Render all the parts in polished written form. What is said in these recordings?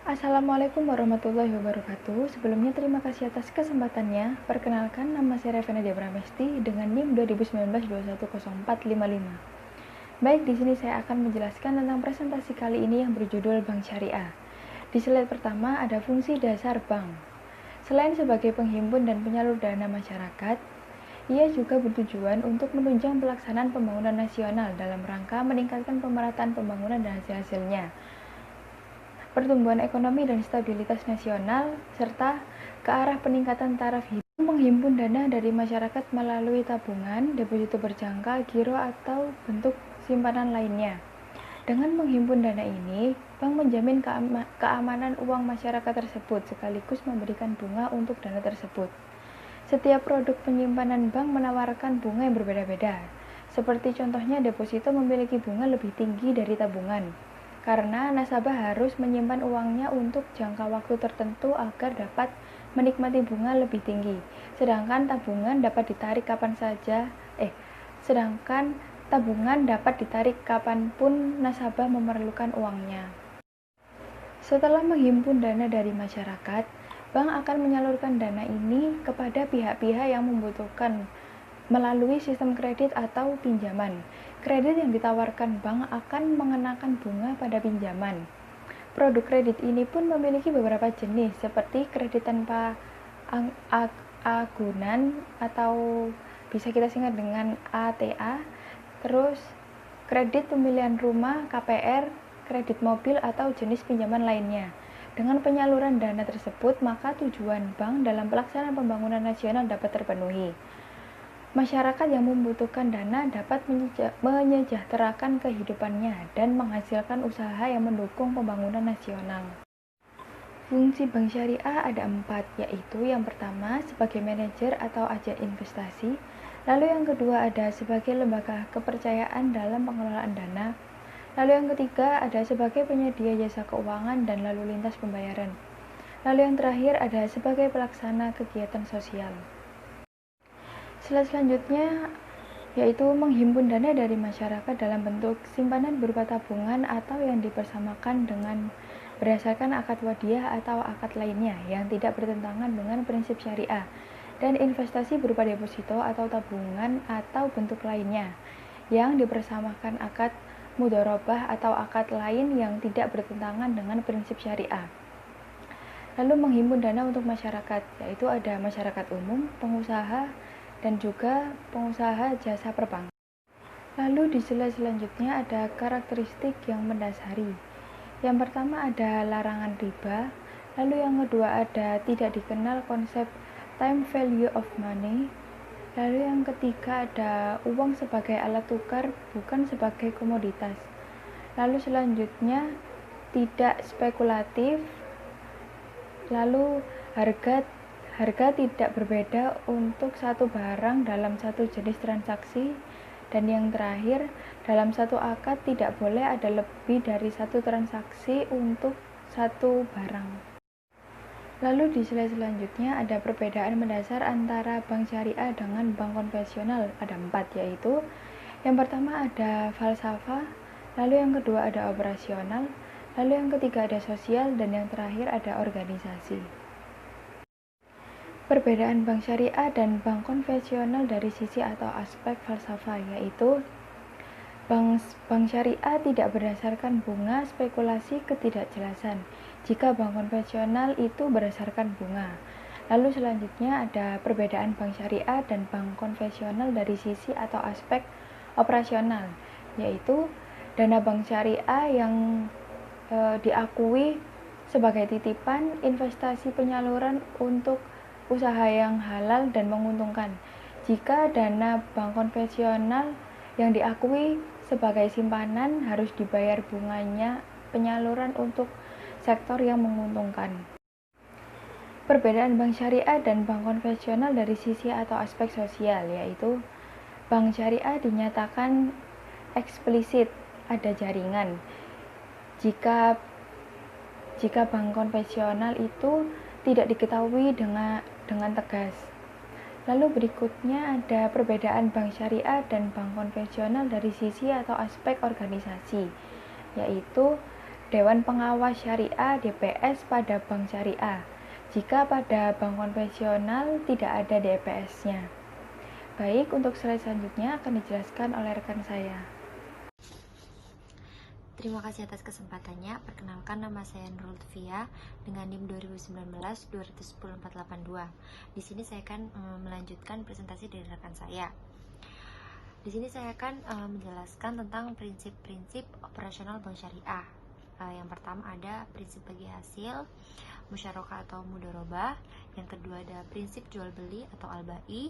Assalamualaikum warahmatullahi wabarakatuh. Sebelumnya terima kasih atas kesempatannya. Perkenalkan, nama saya Revena Debramesti dengan NIM 2019-210455. Baik, di sini saya akan menjelaskan tentang presentasi kali ini yang berjudul Bank Syariah. Di slide pertama ada fungsi dasar bank. Selain sebagai penghimpun dan penyalur dana masyarakat, ia juga bertujuan untuk menunjang pelaksanaan pembangunan nasional dalam rangka meningkatkan pemerataan pembangunan dan hasil-hasilnya, pertumbuhan ekonomi dan stabilitas nasional, serta ke arah peningkatan taraf hidup. Menghimpun dana dari masyarakat melalui tabungan, deposito berjangka, giro, atau bentuk simpanan lainnya. Dengan menghimpun dana ini, bank menjamin keamanan uang masyarakat tersebut sekaligus memberikan bunga untuk dana tersebut. Setiap produk penyimpanan bank menawarkan bunga yang berbeda-beda. Seperti contohnya deposito memiliki bunga lebih tinggi dari tabungan, karena nasabah harus menyimpan uangnya untuk jangka waktu tertentu agar dapat menikmati bunga lebih tinggi. Sedangkan tabungan dapat ditarik kapanpun nasabah memerlukan uangnya. Setelah menghimpun dana dari masyarakat, bank akan menyalurkan dana ini kepada pihak-pihak yang membutuhkan melalui sistem kredit atau pinjaman. Kredit yang ditawarkan bank akan mengenakan bunga pada pinjaman. Produk kredit ini pun memiliki beberapa jenis, seperti kredit tanpa agunan atau bisa kita singkat dengan ATA, terus kredit pemilihan rumah, KPR, kredit mobil, atau jenis pinjaman lainnya. Dengan penyaluran dana tersebut, maka tujuan bank dalam pelaksanaan pembangunan nasional dapat terpenuhi. Masyarakat yang membutuhkan dana dapat menyejahterakan kehidupannya dan menghasilkan usaha yang mendukung pembangunan nasional. Fungsi bank syariah ada 4, yaitu yang pertama sebagai manajer atau agen investasi, lalu yang kedua ada sebagai lembaga kepercayaan dalam pengelolaan dana, lalu yang ketiga ada sebagai penyedia jasa keuangan dan lalu lintas pembayaran, lalu yang terakhir ada sebagai pelaksana kegiatan sosial. Slide selanjutnya yaitu menghimpun dana dari masyarakat dalam bentuk simpanan berupa tabungan atau yang dipersamakan dengan berdasarkan akad wadiah atau akad lainnya yang tidak bertentangan dengan prinsip syariah, dan investasi berupa deposito atau tabungan atau bentuk lainnya yang dipersamakan akad mudharabah atau akad lain yang tidak bertentangan dengan prinsip syariah. Lalu menghimpun dana untuk masyarakat, yaitu ada masyarakat umum, pengusaha, dan juga pengusaha jasa perbankan. Lalu di slide selanjutnya ada karakteristik yang mendasari. Yang pertama ada larangan riba, lalu yang kedua ada tidak dikenal konsep time value of money, lalu yang ketiga ada uang sebagai alat tukar bukan sebagai komoditas. Lalu selanjutnya tidak spekulatif, lalu harga tidak berbeda untuk satu barang dalam satu jenis transaksi, dan yang terakhir, dalam satu akad tidak boleh ada lebih dari satu transaksi untuk satu barang. Lalu di slide selanjutnya ada perbedaan mendasar antara bank syariah dengan bank konvensional, ada 4, yaitu yang pertama ada falsafah, lalu yang kedua ada operasional, lalu yang ketiga ada sosial, dan yang terakhir ada organisasi. Perbedaan bank syariah dan bank konvensional dari sisi atau aspek falsafah, yaitu bank syariah tidak berdasarkan bunga, spekulasi, ketidakjelasan, jika bank konvensional itu berdasarkan bunga. Lalu selanjutnya ada perbedaan bank syariah dan bank konvensional dari sisi atau aspek operasional, yaitu dana bank syariah yang diakui sebagai titipan, investasi penyaluran untuk usaha yang halal dan menguntungkan. Jika dana bank konvensional yang diakui sebagai simpanan harus dibayar bunganya penyaluran untuk sektor yang menguntungkan. Perbedaan bank syariah dan bank konvensional dari sisi atau aspek sosial, yaitu bank syariah dinyatakan eksplisit ada jaringan. Jika bank konvensional itu tidak diketahui dengan tegas. Lalu berikutnya ada perbedaan bank syariah dan bank konvensional dari sisi atau aspek organisasi, yaitu Dewan Pengawas Syariah (DPS) pada bank syariah, jika pada bank konvensional tidak ada DPS-nya. Baik, untuk slide selanjutnya akan dijelaskan oleh rekan saya. Terima kasih atas kesempatannya. Perkenalkan, nama saya Nurul Lutfia dengan NIM 2019-210482. Di sini saya akan melanjutkan presentasi dari rekan saya. Di sini saya akan menjelaskan tentang prinsip-prinsip operasional bank syariah. Yang pertama ada prinsip bagi hasil, musyarakah atau mudharabah. Yang kedua ada prinsip jual beli atau al-bai.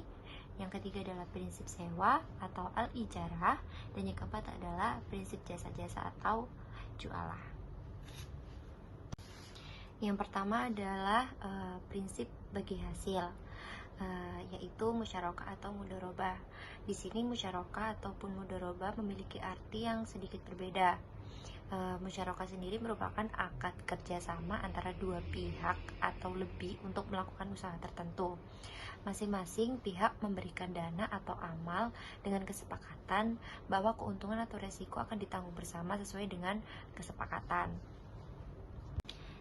Yang ketiga adalah prinsip sewa atau al-ijarah. Dan yang keempat adalah prinsip jasa-jasa atau jualah. Yang pertama adalah prinsip bagi hasil, yaitu musyarakah atau mudharabah. Di sini musyarakah ataupun mudharabah memiliki arti yang sedikit berbeda. Musyarakah sendiri merupakan akad kerjasama antara dua pihak atau lebih untuk melakukan usaha tertentu. Masing-masing pihak memberikan dana atau amal dengan kesepakatan bahwa keuntungan atau resiko akan ditanggung bersama sesuai dengan kesepakatan.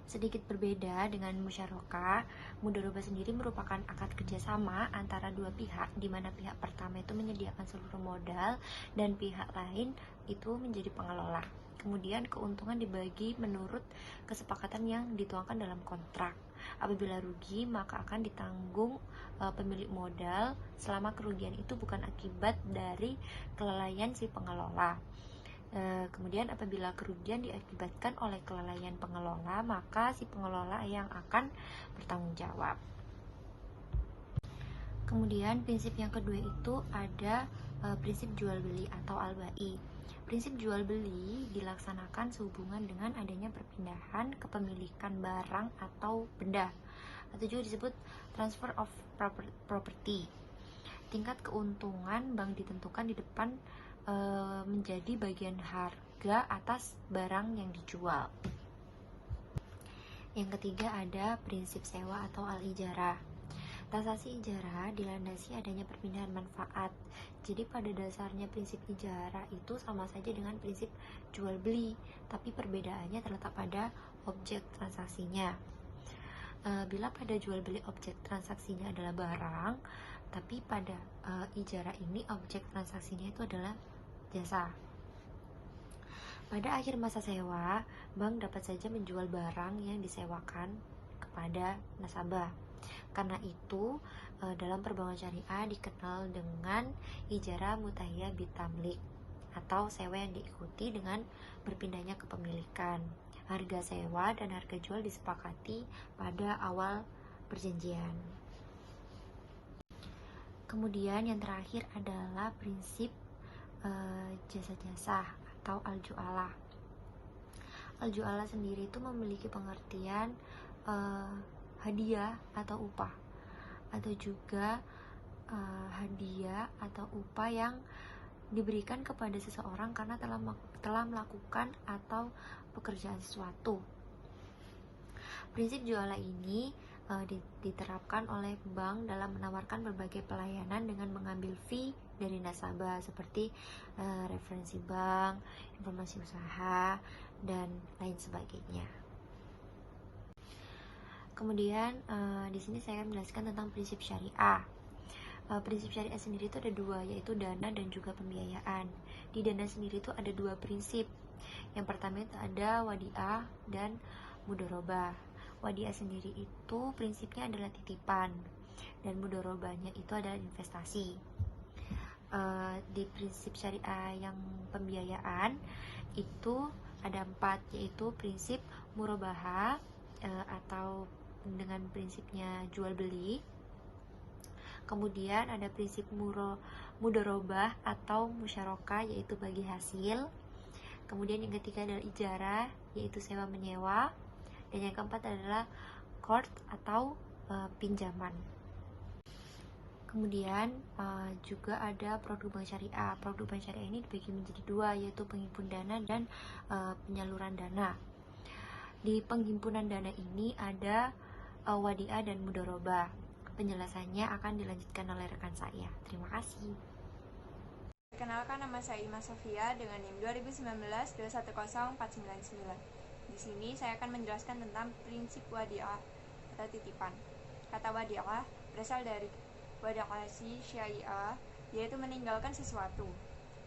Sedikit berbeda dengan musyarakah, mudharabah sendiri merupakan akad kerjasama antara dua pihak, di mana pihak pertama itu menyediakan seluruh modal dan pihak lain itu menjadi pengelola. Kemudian keuntungan dibagi menurut kesepakatan yang dituangkan dalam kontrak. Apabila rugi, maka akan ditanggung pemilik modal selama kerugian itu bukan akibat dari kelalaian si pengelola. Kemudian apabila kerugian diakibatkan oleh kelalaian pengelola, maka si pengelola yang akan bertanggung jawab. Kemudian prinsip yang kedua itu ada prinsip jual beli atau al-bai. Prinsip jual beli dilaksanakan sehubungan dengan adanya perpindahan kepemilikan barang atau benda, atau juga disebut transfer of property. Tingkat keuntungan bank ditentukan di depan menjadi bagian harga atas barang yang dijual. Yang ketiga ada prinsip sewa atau al-ijarah. Transaksi ijarah dilandasi adanya perpindahan manfaat. Jadi pada dasarnya prinsip ijarah itu sama saja dengan prinsip jual beli, tapi perbedaannya terletak pada objek transaksinya. Bila pada jual beli objek transaksinya adalah barang, tapi pada ijarah ini objek transaksinya itu adalah jasa. Pada akhir masa sewa, bank dapat saja menjual barang yang disewakan kepada nasabah. Karena itu, dalam perbankan syariah dikenal dengan ijarah mutahiyah bitamlik atau sewa yang diikuti dengan berpindahnya kepemilikan. Harga sewa dan harga jual disepakati pada awal perjanjian. Kemudian yang terakhir adalah prinsip jasa-jasa atau al-ju'alah. Al-ju'alah sendiri itu memiliki pengertian hadiah atau upah, atau juga hadiah atau upah yang diberikan kepada seseorang karena telah melakukan atau pekerjaan sesuatu. Prinsip jualah ini diterapkan oleh bank dalam menawarkan berbagai pelayanan dengan mengambil fee dari nasabah seperti referensi bank, informasi usaha, dan lain sebagainya. Kemudian di sini saya akan menjelaskan tentang prinsip syariah. Prinsip syariah sendiri itu ada dua, yaitu dana dan juga pembiayaan. Di dana sendiri itu ada dua prinsip. Yang pertama itu ada wadi'ah dan mudharabah. Wadi'ah sendiri itu prinsipnya adalah titipan, dan mudharabahnya itu adalah investasi. Di prinsip syariah yang pembiayaan itu ada 4, yaitu prinsip murabahah atau dengan prinsipnya jual beli. Kemudian ada prinsip mudharabah atau musyarakah, yaitu bagi hasil. Kemudian yang ketiga adalah ijarah, yaitu sewa menyewa. Dan yang keempat adalah qard atau pinjaman. Kemudian juga ada produk bank syariah. Produk bank syariah ini dibagi menjadi dua, yaitu penghimpun dana dan penyaluran dana. Di penghimpunan dana ini ada wadi'ah dan mudharabah. Penjelasannya akan dilanjutkan oleh rekan saya. Terima kasih. Perkenalkan, nama saya Ima Sofia dengan NIM 2019-210499. Di sini saya akan menjelaskan tentang prinsip wadi'ah atau titipan. Kata wadi'ah berasal dari wada'asi syai'ah, yaitu meninggalkan sesuatu.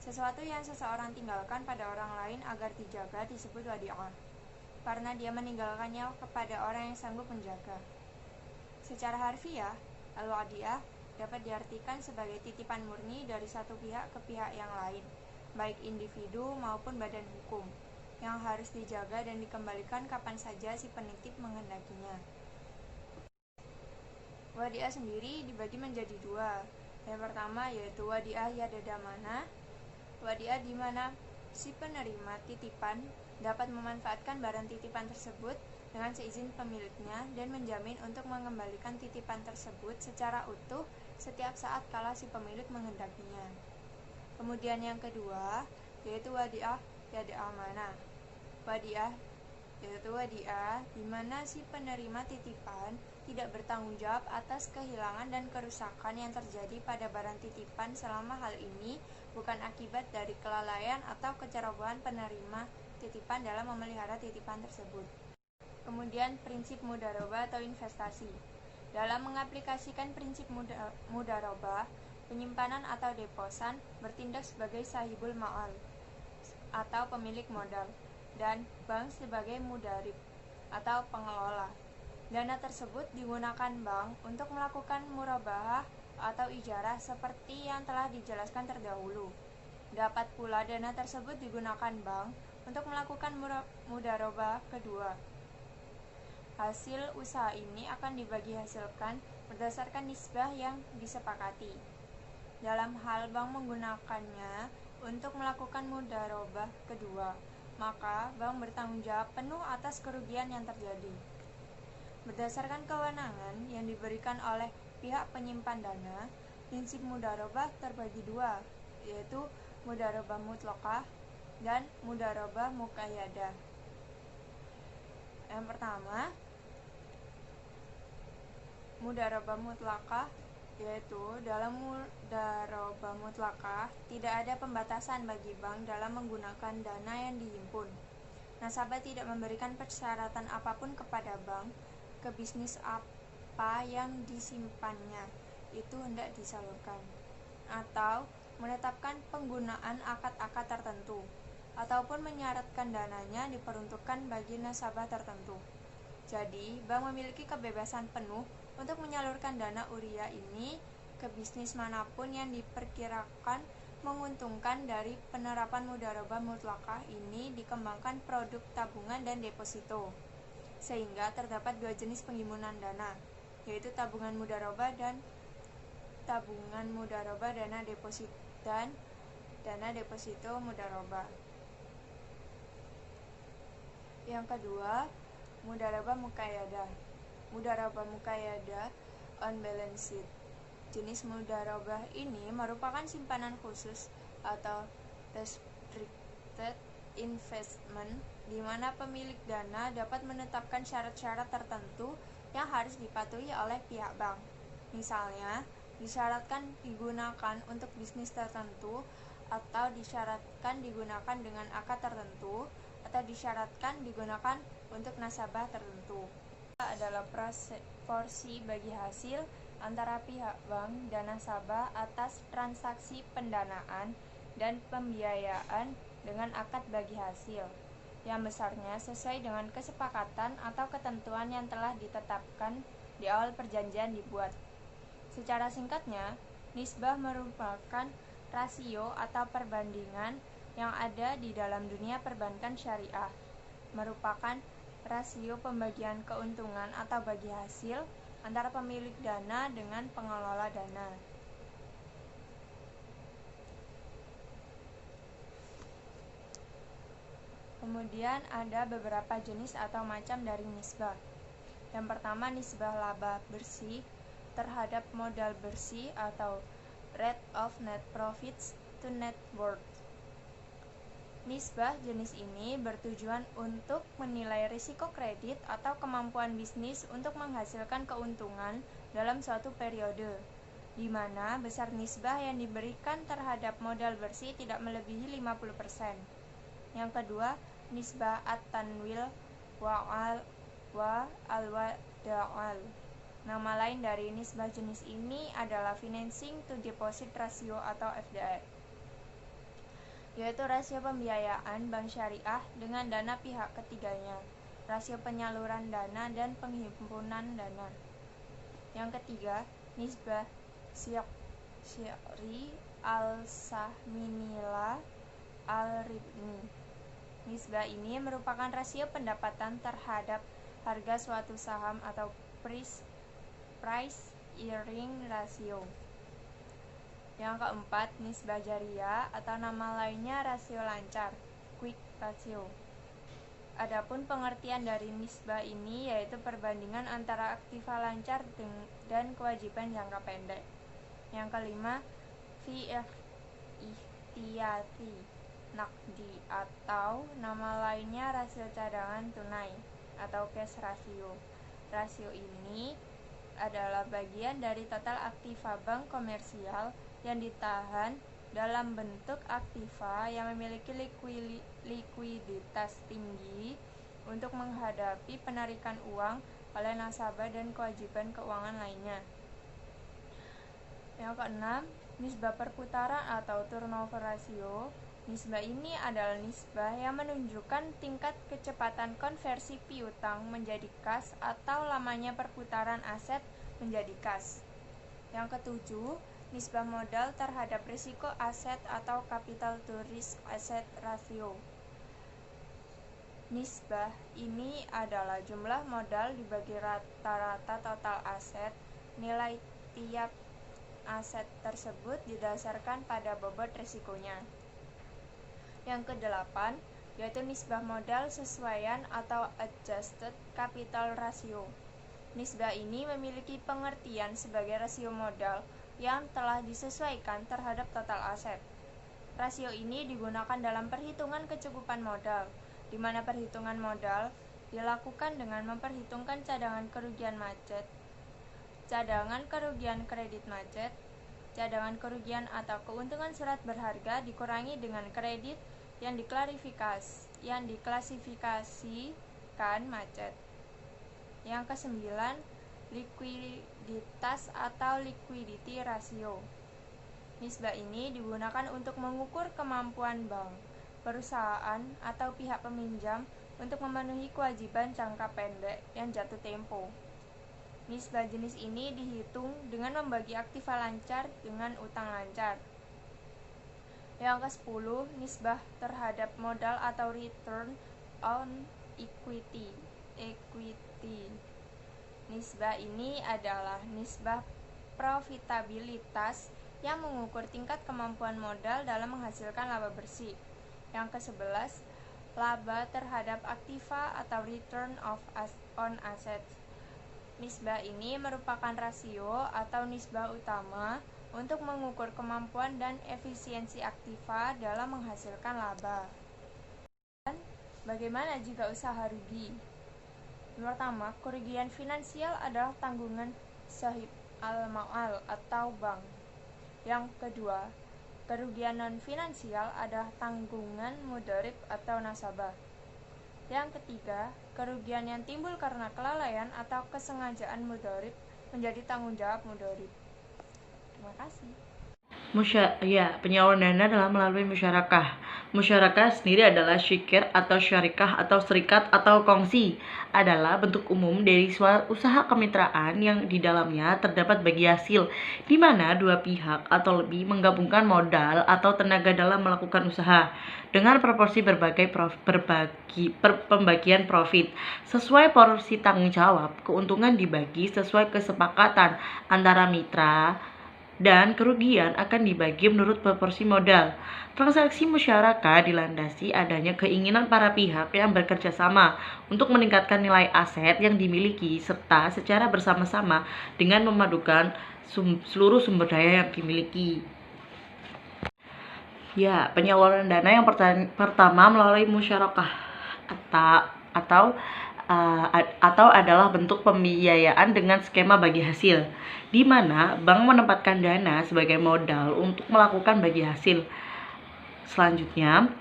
Sesuatu yang seseorang tinggalkan pada orang lain agar dijaga disebut wadi'ah, karena dia meninggalkannya kepada orang yang sanggup menjaga. Secara harfiah, al-wadi'ah dapat diartikan sebagai titipan murni dari satu pihak ke pihak yang lain, baik individu maupun badan hukum, yang harus dijaga dan dikembalikan kapan saja si penitip menghendakinya. Wadi'ah sendiri dibagi menjadi dua. Yang pertama yaitu wadi'ah yadadamana, wadi'ah di mana si penerima titipan dapat memanfaatkan barang titipan tersebut dengan seizin pemiliknya dan menjamin untuk mengembalikan titipan tersebut secara utuh setiap saat kala si pemilik menghendakinya. Kemudian yang kedua yaitu wadi'ah yada'amana. Wadi'ah yaitu wadi'ah di mana si penerima titipan tidak bertanggung jawab atas kehilangan dan kerusakan yang terjadi pada barang titipan selama hal ini bukan akibat dari kelalaian atau kecerobohan penerima titipan dalam memelihara titipan tersebut. Kemudian prinsip mudharabah atau investasi. Dalam mengaplikasikan prinsip mudharabah, penyimpanan atau deposan bertindak sebagai sahibul ma'al atau pemilik modal, dan bank sebagai mudarib atau pengelola. Dana tersebut digunakan bank untuk melakukan murabahah atau ijarah seperti yang telah dijelaskan terdahulu. Dapat pula dana tersebut digunakan bank untuk melakukan mudharabah kedua. Hasil usaha ini akan dibagi hasilkan berdasarkan nisbah yang disepakati. Dalam hal bank menggunakannya untuk melakukan mudharabah kedua, maka bank bertanggung jawab penuh atas kerugian yang terjadi. Berdasarkan kewenangan yang diberikan oleh pihak penyimpan dana, prinsip mudharabah terbagi dua, yaitu mudharabah mutlaqah dan mudharabah muqayyadah. Yang pertama, mudharabah mutlaqah, yaitu dalam mudharabah mutlaqah tidak ada pembatasan bagi bank dalam menggunakan dana yang dihimpun. Nasabah tidak memberikan persyaratan apapun kepada bank ke bisnis apa yang disimpannya itu hendak disalurkan, atau menetapkan penggunaan akad-akad tertentu, ataupun menyaratkan dananya diperuntukkan bagi nasabah tertentu. Jadi, bank memiliki kebebasan penuh untuk menyalurkan dana uriah ini ke bisnis manapun yang diperkirakan menguntungkan. Dari penerapan mudharabah mutlaqah ini dikembangkan produk tabungan dan deposito, sehingga terdapat dua jenis penghimpunan dana, yaitu tabungan mudharabah dan tabungan mudharabah dana deposito dan dana deposito mudharabah. Yang kedua, mudharabah muqayyadah. Mudharabah muqayyadah on balance sheet. Jenis mudharabah ini merupakan simpanan khusus atau restricted investment di mana pemilik dana dapat menetapkan syarat-syarat tertentu yang harus dipatuhi oleh pihak bank. Misalnya, disyaratkan digunakan untuk bisnis tertentu, atau disyaratkan digunakan dengan akad tertentu, atau disyaratkan digunakan untuk nasabah tertentu. Adalah porsi bagi hasil antara pihak bank dan nasabah atas transaksi pendanaan dan pembiayaan dengan akad bagi hasil, yang besarnya sesuai dengan kesepakatan atau ketentuan yang telah ditetapkan di awal perjanjian dibuat. Secara singkatnya, nisbah merupakan rasio atau perbandingan yang ada di dalam dunia perbankan syariah, merupakan rasio pembagian keuntungan atau bagi hasil antara pemilik dana dengan pengelola dana. Kemudian ada beberapa jenis atau macam dari nisbah. Yang pertama, nisbah laba bersih terhadap modal bersih atau rate of net profits to net worth. Nisbah jenis ini bertujuan untuk menilai risiko kredit atau kemampuan bisnis untuk menghasilkan keuntungan dalam suatu periode, di mana besar nisbah yang diberikan terhadap modal bersih tidak melebihi 50%. Yang kedua, nisbah at-tanwil wa al-wada'al. Nama lain dari nisbah jenis ini adalah financing to deposit ratio atau FDR, yaitu rasio pembiayaan bank syariah dengan dana pihak ketiganya, rasio penyaluran dana dan penghimpunan dana. Yang ketiga, nisbah syari al-sahminila al-ribni. Nisbah ini merupakan rasio pendapatan terhadap harga suatu saham atau price earning ratio. Yang keempat, nisbah jariyah atau nama lainnya rasio lancar, quick ratio. Adapun pengertian dari nisbah ini yaitu perbandingan antara aktiva lancar dan kewajiban jangka pendek. Yang kelima, VF ihtiyati naqdi atau nama lainnya rasio cadangan tunai atau cash ratio. Rasio ini adalah bagian dari total aktiva bank komersial yang ditahan dalam bentuk aktiva yang memiliki likuiditas tinggi untuk menghadapi penarikan uang oleh nasabah dan kewajiban keuangan lainnya. Yang keenam, nisbah perputaran atau turnover ratio. Nisbah ini adalah nisbah yang menunjukkan tingkat kecepatan konversi piutang menjadi kas atau lamanya perputaran aset menjadi kas. Yang ketujuh, nisbah modal terhadap risiko aset atau capital to risk asset ratio. Nisbah ini adalah jumlah modal dibagi rata-rata total aset. Nilai tiap aset tersebut didasarkan pada bobot risikonya. Yang kedelapan, yaitu nisbah modal sesuaian atau adjusted capital ratio. Nisbah ini memiliki pengertian sebagai rasio modal yang telah disesuaikan terhadap total aset. Rasio ini digunakan dalam perhitungan kecukupan modal, di mana perhitungan modal dilakukan dengan memperhitungkan cadangan kerugian macet, cadangan kerugian kredit macet, cadangan kerugian atau keuntungan surat berharga dikurangi dengan kredit yang diklasifikasikan macet. Yang kesembilan, likuiditas atau liquidity ratio. Nisbah ini digunakan untuk mengukur kemampuan bank, perusahaan, atau pihak peminjam untuk memenuhi kewajiban jangka pendek yang jatuh tempo. Nisbah jenis ini dihitung dengan membagi aktiva lancar dengan utang lancar. Yang ke-10, nisbah terhadap modal atau return on equity. Nisbah ini adalah nisbah profitabilitas yang mengukur tingkat kemampuan modal dalam menghasilkan laba bersih. Yang ke-11, laba terhadap aktiva atau return on assets. Nisbah ini merupakan rasio atau nisbah utama untuk mengukur kemampuan dan efisiensi aktiva dalam menghasilkan laba. Dan bagaimana jika usaha rugi? Pertama, kerugian finansial adalah tanggungan sahib al-ma'al atau bank. Yang kedua, kerugian non-finansial adalah tanggungan mudharib atau nasabah. Yang ketiga, kerugian yang timbul karena kelalaian atau kesengajaan mudharib menjadi tanggung jawab mudharib. Terima kasih. Penyaluran dana adalah melalui musyarakah. Musyarakah sendiri adalah syikir atau syarikah atau serikat atau kongsi. Adalah bentuk umum dari usaha kemitraan yang di dalamnya terdapat bagi hasil, di mana dua pihak atau lebih menggabungkan modal atau tenaga dalam melakukan usaha dengan proporsi pembagian profit. Sesuai porsi tanggung jawab, keuntungan dibagi sesuai kesepakatan antara mitra dan kerugian akan dibagi menurut proporsi modal. Transaksi musyarakah dilandasi adanya keinginan para pihak yang bekerja sama untuk meningkatkan nilai aset yang dimiliki serta secara bersama-sama dengan memadukan seluruh sumber daya yang dimiliki. Penyaluran dana yang pertama melalui musyarakah atau adalah bentuk pembiayaan dengan skema bagi hasil, di mana bank menempatkan dana sebagai modal untuk melakukan bagi hasil. Selanjutnya,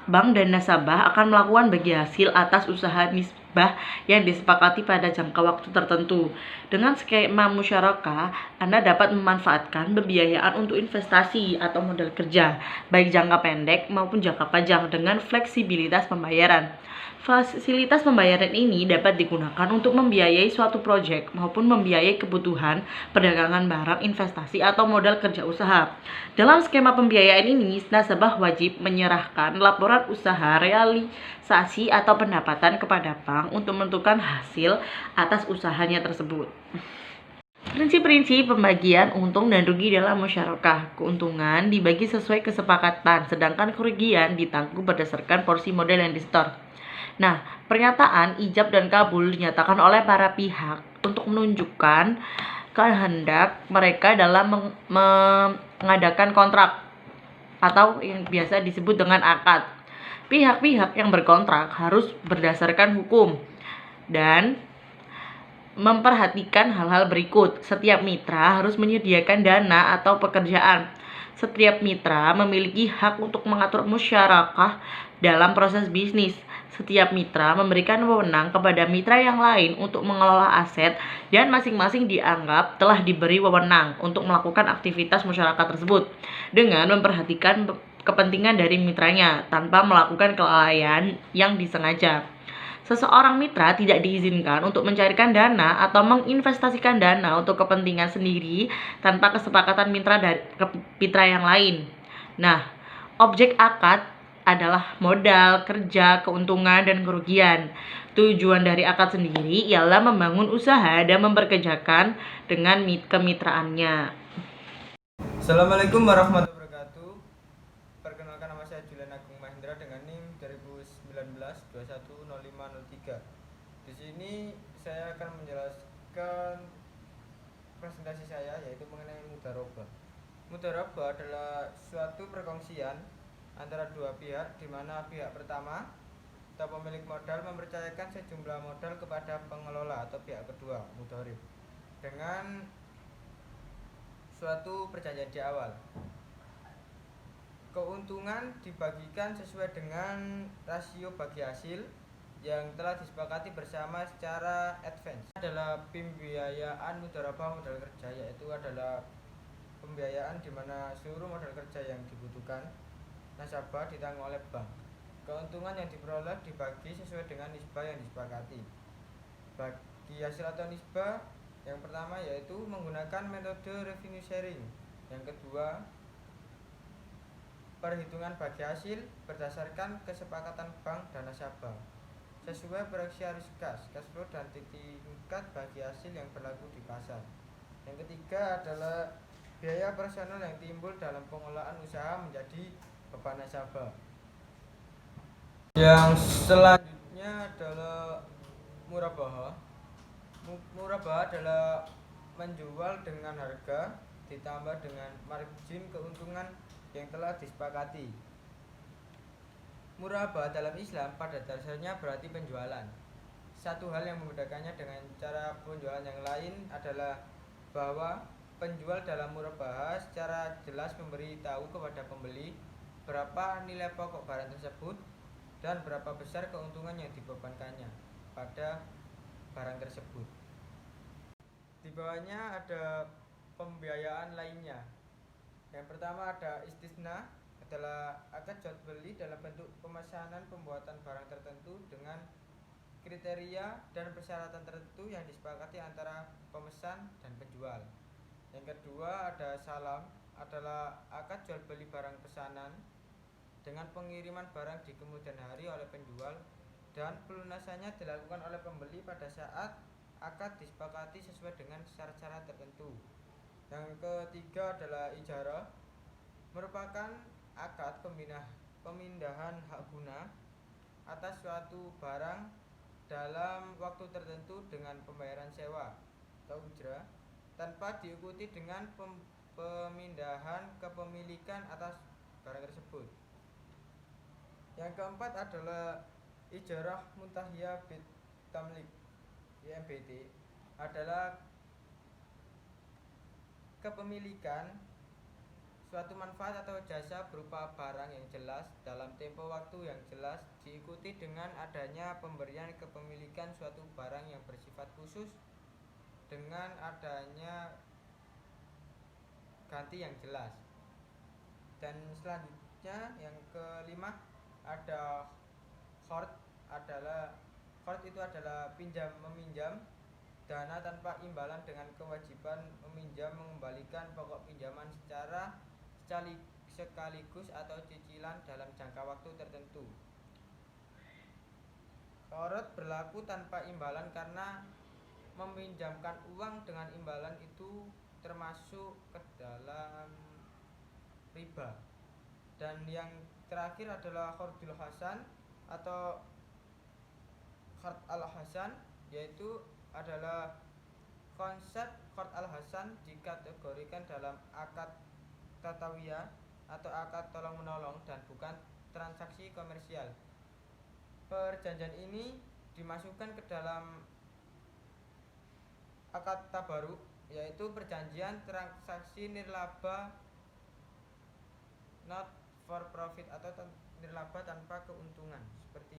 bank dan nasabah akan melakukan bagi hasil atas usaha nisbah yang disepakati pada jangka waktu tertentu. Dengan skema musyarakah, Anda dapat memanfaatkan pembiayaan untuk investasi atau modal kerja, baik jangka pendek maupun jangka panjang dengan fleksibilitas pembayaran. Fasilitas pembayaran ini dapat digunakan untuk membiayai suatu proyek maupun membiayai kebutuhan perdagangan barang, investasi, atau modal kerja usaha. Dalam skema pembiayaan ini, nasabah wajib menyerahkan laporan usaha, realisasi, atau pendapatan kepada bank untuk menentukan hasil atas usahanya tersebut. Prinsip-prinsip pembagian untung dan rugi dalam musyarakah. Keuntungan dibagi sesuai kesepakatan, sedangkan kerugian ditanggung berdasarkan porsi modal yang disetor. Nah, pernyataan ijab dan kabul dinyatakan oleh para pihak untuk menunjukkan kehendak mereka dalam mengadakan kontrak atau yang biasa disebut dengan akad. Pihak-pihak yang berkontrak harus berdasarkan hukum dan memperhatikan hal-hal berikut. Setiap mitra harus menyediakan dana atau pekerjaan. Setiap mitra memiliki hak untuk mengatur musyarakah dalam proses bisnis. Setiap mitra memberikan wewenang kepada mitra yang lain untuk mengelola aset dan masing-masing dianggap telah diberi wewenang untuk melakukan aktivitas masyarakat tersebut dengan memperhatikan kepentingan dari mitranya tanpa melakukan kelalaian yang disengaja. Seseorang mitra tidak diizinkan untuk mencarikan dana atau menginvestasikan dana untuk kepentingan sendiri tanpa kesepakatan mitra yang lain. Nah, objek akad adalah modal, kerja, keuntungan, dan kerugian. Tujuan dari akad sendiri ialah membangun usaha dan memperkerjakan dengan kemitraannya. Assalamualaikum warahmatullahi wabarakatuh. Perkenalkan, nama saya Julian Agung Mahendra dengan NIM 2019-210503. Di sini saya akan menjelaskan presentasi saya, yaitu mengenai mudharabah. Mudharabah adalah suatu perkongsian antara dua pihak, di mana pihak pertama atau pemilik modal mempercayakan sejumlah modal kepada pengelola atau pihak kedua, mudharib, dengan suatu perjanjian di awal. Keuntungan dibagikan sesuai dengan rasio bagi hasil yang telah disepakati bersama secara advance. Adalah pembiayaan mudharabah modal kerja, yaitu adalah pembiayaan di mana seluruh modal kerja yang dibutuhkan nasabah ditanggung oleh bank. Keuntungan yang diperoleh dibagi sesuai dengan nisbah yang disepakati. Bagi hasil atau nisbah, yang pertama yaitu menggunakan metode revenue sharing. Yang kedua, perhitungan bagi hasil berdasarkan kesepakatan bank dan nasabah sesuai proyeksi arus kas, cash flow, dan tingkat bagi hasil yang berlaku di pasar. Yang ketiga adalah biaya personal yang timbul dalam pengelolaan usaha menjadi beban nasabah. Yang selanjutnya adalah murabahah. Murabahah adalah menjual dengan harga ditambah dengan margin keuntungan yang telah disepakati. Murabahah dalam Islam pada dasarnya berarti penjualan. Satu hal yang membedakannya dengan cara penjualan yang lain adalah bahwa penjual dalam murabahah secara jelas memberitahu kepada pembeli berapa nilai pokok barang tersebut dan berapa besar keuntungan yang dibebankannya pada barang tersebut. Di bawahnya ada pembiayaan lainnya. Yang pertama ada istisna, adalah akad jual beli dalam bentuk pemesanan pembuatan barang tertentu dengan kriteria dan persyaratan tertentu yang disepakati antara pemesan dan penjual. Yang kedua ada salam, adalah akad jual beli barang pesanan dengan pengiriman barang di kemudian hari oleh penjual dan pelunasannya dilakukan oleh pembeli pada saat akad disepakati sesuai dengan syarat-syarat tertentu. Yang ketiga adalah ijarah, merupakan akad pemindahan hak guna atas suatu barang dalam waktu tertentu dengan pembayaran sewa atau ujrah tanpa diikuti dengan pemindahan kepemilikan atas barang tersebut. Yang keempat adalah ijarah muntahiyah bit tamlik, IMBT, adalah kepemilikan Suatu manfaat atau jasa berupa barang yang jelas dalam tempo waktu yang jelas diikuti dengan adanya pemberian kepemilikan suatu barang yang bersifat khusus dengan adanya ganti yang jelas. Dan selanjutnya yang kelima ada qard. Qard itu adalah pinjam meminjam dana tanpa imbalan dengan kewajiban meminjam mengembalikan pokok pinjaman secara sekaligus atau cicilan dalam jangka waktu tertentu. Qard berlaku tanpa imbalan karena meminjamkan uang dengan imbalan itu termasuk ke dalam riba. Dan yang terakhir adalah qardul hasan atau qard al-hasan, yaitu adalah konsep qard al-hasan dikategorikan dalam akad tatawiyah atau akad tolong-menolong dan bukan transaksi komersial. Perjanjian ini dimasukkan ke dalam akad tabaruk, yaitu perjanjian transaksi nirlaba not for profit atau nirlaba tanpa keuntungan. Seperti